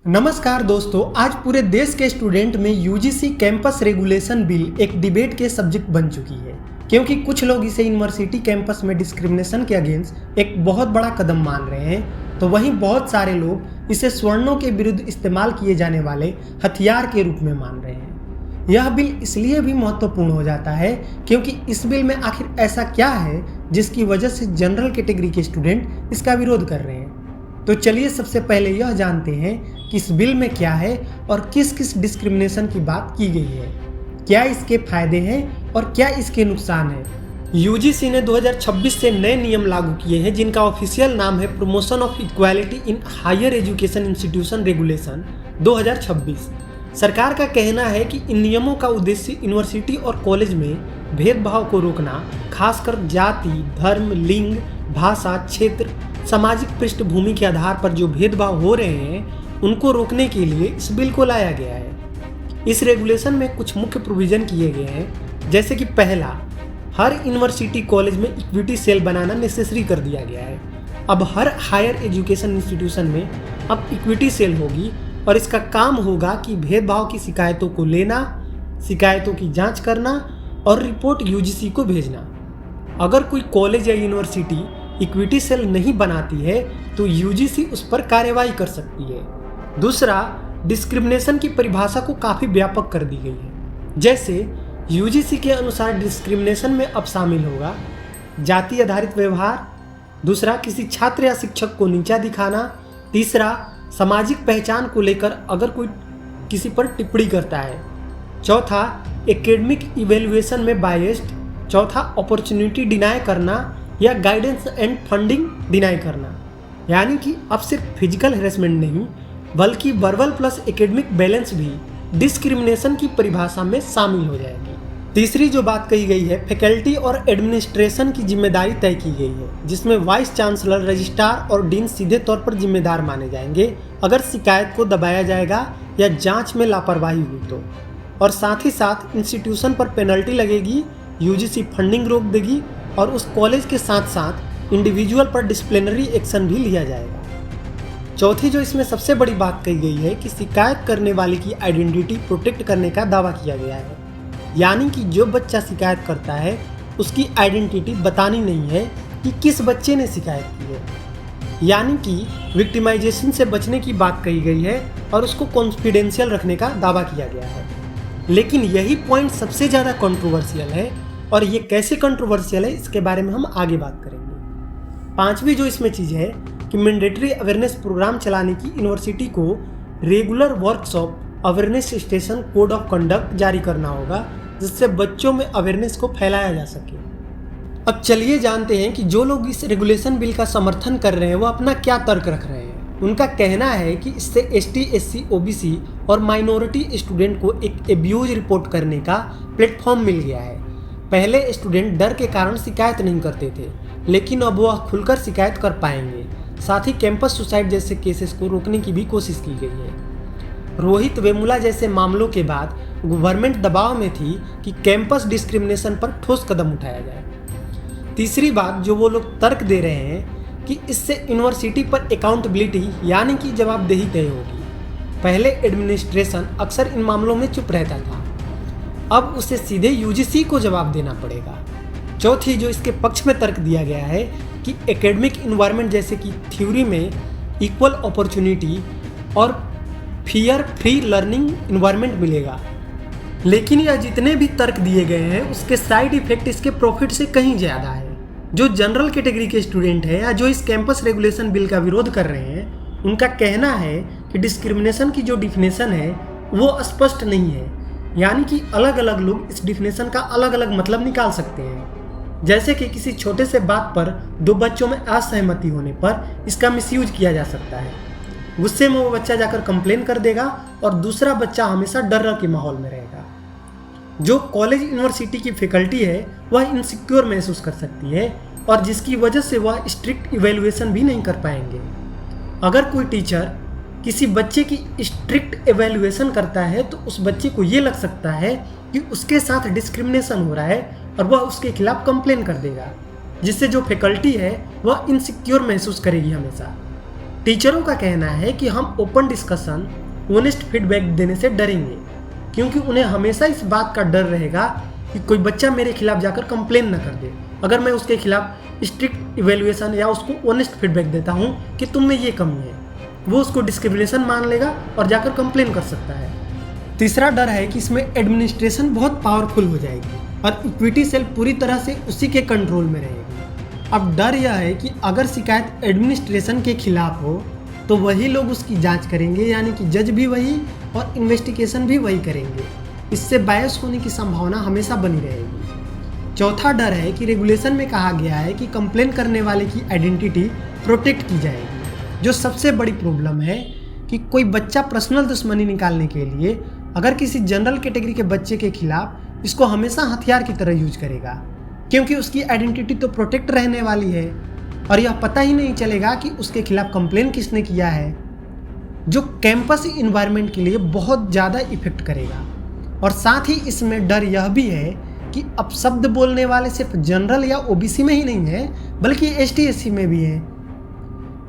नमस्कार दोस्तों, आज पूरे देश के स्टूडेंट में यूजीसी कैंपस रेगुलेशन बिल एक डिबेट के सब्जेक्ट बन चुकी है, क्योंकि कुछ लोग इसे यूनिवर्सिटी कैंपस में डिस्क्रिमिनेशन के अगेंस्ट एक बहुत बड़ा कदम मान रहे हैं, तो वहीं बहुत सारे लोग इसे सवर्णों के विरुद्ध इस्तेमाल किए जाने वाले हथियार के रूप में मान रहे हैं। यह बिल इसलिए भी महत्वपूर्ण हो जाता है क्योंकि इस बिल में आखिर ऐसा क्या है जिसकी वजह से जनरल कैटेगरी के स्टूडेंट इसका विरोध कर रहे हैं। तो चलिए सबसे पहले यह जानते हैं कि इस बिल में क्या है और किस किस डिस्क्रिमिनेशन की बात की गई है, क्या इसके फायदे हैं और क्या इसके नुकसान हैं। यूजीसी ने 2026 से नए नियम लागू किए हैं जिनका ऑफिशियल नाम है promotion of equality in higher education institution regulation 2026। सरकार का कहना है कि इन नियमों का उद्देश्य यूनिवर्सिटी और कॉलेज में भेदभाव को रोकना, खासकर जाति, धर्म, लिंग, भाषा, क्षेत्र, सामाजिक पृष्ठभूमि के आधार पर जो भेदभाव हो रहे हैं उनको रोकने के लिए इस बिल को लाया गया है। इस रेगुलेशन में कुछ मुख्य प्रोविजन किए गए हैं, जैसे कि पहला, हर यूनिवर्सिटी कॉलेज में इक्विटी सेल बनाना नेसेसरी कर दिया गया है। अब हर हायर एजुकेशन इंस्टीट्यूशन में अब इक्विटी सेल होगी और इसका काम होगा कि भेदभाव की शिकायतों को लेना, शिकायतों की जांच करना और रिपोर्ट यूजीसी को भेजना। अगर कोई कॉलेज या यूनिवर्सिटी इक्विटी सेल नहीं बनाती है तो यूजीसी उस पर कार्रवाई कर सकती है। दूसरा, डिस्क्रिमिनेशन की परिभाषा को काफ़ी व्यापक कर दी गई है। जैसे यूजीसी के अनुसार डिस्क्रिमिनेशन में अब शामिल होगा जाति आधारित व्यवहार, दूसरा किसी छात्र या शिक्षक को नीचा दिखाना, तीसरा सामाजिक पहचान को लेकर अगर कोई किसी पर टिप्पणी करता है, चौथा एकेडमिक इवेल्युएशन में बायस्ड, चौथा अपॉर्चुनिटी डिनाई करना या गाइडेंस एंड फंडिंग डिनाई करना। यानी कि अब सिर्फ फिजिकल हेरेसमेंट नहीं बल्कि वर्बल प्लस एकेडमिक बैलेंस भी डिस्क्रिमिनेशन की परिभाषा में शामिल हो जाएगी। तीसरी जो बात कही गई है, फैकल्टी और एडमिनिस्ट्रेशन की जिम्मेदारी तय की गई है, जिसमें वाइस चांसलर, रजिस्ट्रार और डीन सीधे तौर पर जिम्मेदार माने जाएंगे अगर शिकायत को दबाया जाएगा या जांच में लापरवाही हुई तो। और साथ ही साथ इंस्टीट्यूशन पर पेनल्टी लगेगी, यूजीसी फंडिंग रोक देगी और उस कॉलेज के साथ साथ इंडिविजुअल पर डिसिप्लिनरी एक्शन भी लिया जाएगा। चौथी जो इसमें सबसे बड़ी बात कही गई है कि शिकायत करने वाले की आइडेंटिटी प्रोटेक्ट करने का दावा किया गया है। यानी कि जो बच्चा शिकायत करता है उसकी आइडेंटिटी बतानी नहीं है कि किस बच्चे ने शिकायत की है। यानी कि विक्टिमाइजेशन से बचने की बात कही गई है और उसको कॉन्फिडेंशियल रखने का दावा किया गया है। लेकिन यही पॉइंट सबसे ज़्यादा कंट्रोवर्शियल है, और ये कैसे कंट्रोवर्शियल है इसके बारे में हम आगे बात करेंगे। पांचवी जो इसमें चीज़ है कि मैंडेटरी अवेयरनेस प्रोग्राम चलाने की यूनिवर्सिटी को regular workshop, awareness station, code of conduct जारी करना होगा, जिससे बच्चों में अवेयरनेस को फैलाया जा सके। अब चलिए जानते हैं कि जो लोग इस रेगुलेशन बिल का समर्थन कर रहे हैं वो अपना क्या तर्क रख रहे हैं। उनका कहना है कि इससे एसटी, एससी, ओबीसी और माइनॉरिटी स्टूडेंट को एक एब्यूज रिपोर्ट करने का प्लेटफॉर्म मिल गया है। पहले स्टूडेंट डर के कारण शिकायत नहीं करते थे, लेकिन अब वह खुलकर शिकायत कर पाएंगे। साथ ही कैंपस सुसाइड जैसे केसेस को रोकने की भी कोशिश की गई है। रोहित वेमुला जैसे मामलों के बाद गवर्नमेंट दबाव में थी कि कैंपस डिस्क्रिमिनेशन पर ठोस कदम उठाया जाए। तीसरी बात जो वो लोग तर्क दे रहे हैं कि इससे यूनिवर्सिटी पर अकाउंटेबिलिटी यानी कि जवाबदेही तय होगी। पहले एडमिनिस्ट्रेशन अक्सर इन मामलों में चुप रहता था, अब उसे सीधे यूजीसी को जवाब देना पड़ेगा। चौथी जो इसके पक्ष में तर्क दिया गया है कि एकेडमिक इन्वायरमेंट जैसे कि थ्योरी में इक्वल अपॉर्चुनिटी और फियर फ्री लर्निंग इन्वायरमेंट मिलेगा। लेकिन यह जितने भी तर्क दिए गए हैं उसके साइड इफेक्ट इसके प्रॉफिट से कहीं ज़्यादा है। जो जनरल कैटेगरी के स्टूडेंट हैं या जो इस कैंपस रेगुलेशन बिल का विरोध कर रहे हैं, उनका कहना है कि डिस्क्रिमिनेशन की जो डिफिनेशन है वो स्पष्ट नहीं है। यानी कि अलग अलग लोग इस डिफिनेशन का अलग अलग मतलब निकाल सकते हैं। जैसे कि किसी छोटे से बात पर दो बच्चों में असहमति होने पर इसका मिसयूज किया जा सकता है। गुस्से में वो बच्चा जाकर कंप्लेन कर देगा और दूसरा बच्चा हमेशा डर के माहौल में रहेगा। जो कॉलेज यूनिवर्सिटी की फैकल्टी है वह इनसिक्योर महसूस कर सकती है और जिसकी वजह से वह स्ट्रिक्ट इवैल्यूएशन भी नहीं कर पाएंगे। अगर कोई टीचर किसी बच्चे की स्ट्रिक्ट इवैल्यूएशन करता है तो उस बच्चे को ये लग सकता है कि उसके साथ डिस्क्रिमिनेशन हो रहा है और वह उसके खिलाफ कंप्लेन कर देगा, जिससे जो फैकल्टी है वह इनसिक्योर महसूस करेगी हमेशा। टीचरों का कहना है कि हम ओपन डिस्कशन, ऑनेस्ट फीडबैक देने से डरेंगे, क्योंकि उन्हें हमेशा इस बात का डर रहेगा कि कोई बच्चा मेरे खिलाफ जाकर कंप्लेन ना कर दे अगर मैं उसके खिलाफ स्ट्रिक्ट इवेल्युएशन या उसको ऑनेस्ट फीडबैक देता हूँ कि तुम में ये कमी है। वो उसको डिस्क्रिमिनेशन मान लेगा और जाकर कंप्लेन कर सकता है। तीसरा डर है कि इसमें एडमिनिस्ट्रेशन बहुत पावरफुल हो जाएगी और इक्विटी सेल पूरी तरह से उसी के कंट्रोल में रहेगी। अब डर यह है कि अगर शिकायत एडमिनिस्ट्रेशन के खिलाफ हो तो वही लोग उसकी जांच करेंगे, यानी कि जज भी वही और इन्वेस्टिगेशन भी वही करेंगे। इससे बायस होने की संभावना हमेशा बनी रहेगी। चौथा डर है कि रेगुलेशन में कहा गया है कि कंप्लेन करने वाले की आइडेंटिटी प्रोटेक्ट की जाएगी, जो सबसे बड़ी प्रॉब्लम है कि कोई बच्चा पर्सनल दुश्मनी निकालने के लिए अगर किसी जनरल कैटेगरी के बच्चे के खिलाफ इसको हमेशा हथियार की तरह यूज करेगा, क्योंकि उसकी आइडेंटिटी तो प्रोटेक्ट रहने वाली है और यह पता ही नहीं चलेगा कि उसके खिलाफ कंप्लेन किसने किया है, जो कैंपस इन्वायरमेंट के लिए बहुत ज़्यादा इफेक्ट करेगा। और साथ ही इसमें डर यह भी है कि अब शब्द बोलने वाले सिर्फ जनरल या ओबीसी में ही नहीं है, बल्कि एसटी एससी में भी है।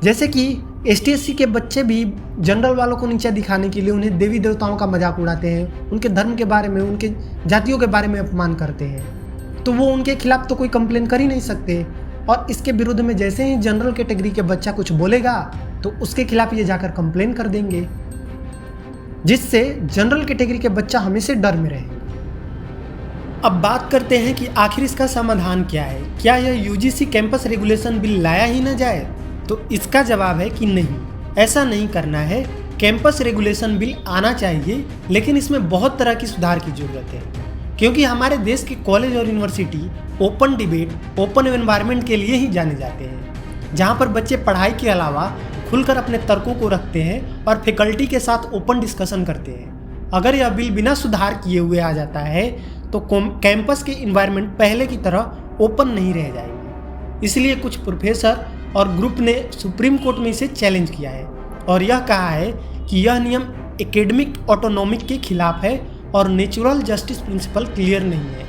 जैसे कि एसटी एससी के बच्चे भी जनरल वालों को नीचा दिखाने के लिए उन्हें देवी देवताओं का मजाक उड़ाते हैं, उनके धर्म के बारे में, उनके जातियों के बारे में अपमान करते हैं, तो वो उनके खिलाफ तो कोई कंप्लेन कर ही नहीं सकते। और इसके विरुद्ध में जैसे ही जनरल कैटेगरी के बच्चा कुछ बोलेगा तो उसके खिलाफ ये जाकर कंप्लेन कर देंगे, जिससे जनरल कैटेगरी के बच्चा हमेशा डर में रहेंगे। अब बात करते हैं कि आखिर इसका समाधान क्या है। क्या यह यूजीसी कैंपस रेगुलेशन बिल लाया ही न जाए? तो इसका जवाब है कि नहीं, ऐसा नहीं करना है। कैंपस रेगुलेशन बिल आना चाहिए, लेकिन इसमें बहुत तरह की सुधार की जरूरत है, क्योंकि हमारे देश के कॉलेज और university open debate, open environment के लिए ही जाने जाते हैं, जहाँ पर बच्चे पढ़ाई के अलावा खुलकर अपने तर्कों को रखते हैं और फैकल्टी के साथ ओपन डिस्कशन करते हैं। अगर यह बिल बिना सुधार किए हुए आ जाता है तो कैंपस के इन्वायरमेंट पहले की तरह ओपन नहीं रह जाएंगे। इसलिए कुछ प्रोफेसर और ग्रुप ने सुप्रीम कोर्ट में इसे चैलेंज किया है और यह कहा है कि यह नियम एकेडमिक ऑटोनॉमिक के खिलाफ है और नेचुरल जस्टिस प्रिंसिपल क्लियर नहीं है।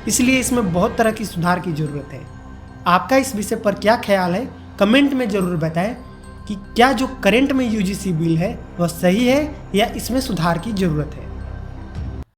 इसलिए इसमें बहुत तरह की सुधार की ज़रूरत है। आपका इस विषय पर क्या ख्याल है, कमेंट में ज़रूर बताएं कि क्या जो करंट में यूजीसी बिल है वह सही है या इसमें सुधार की ज़रूरत है।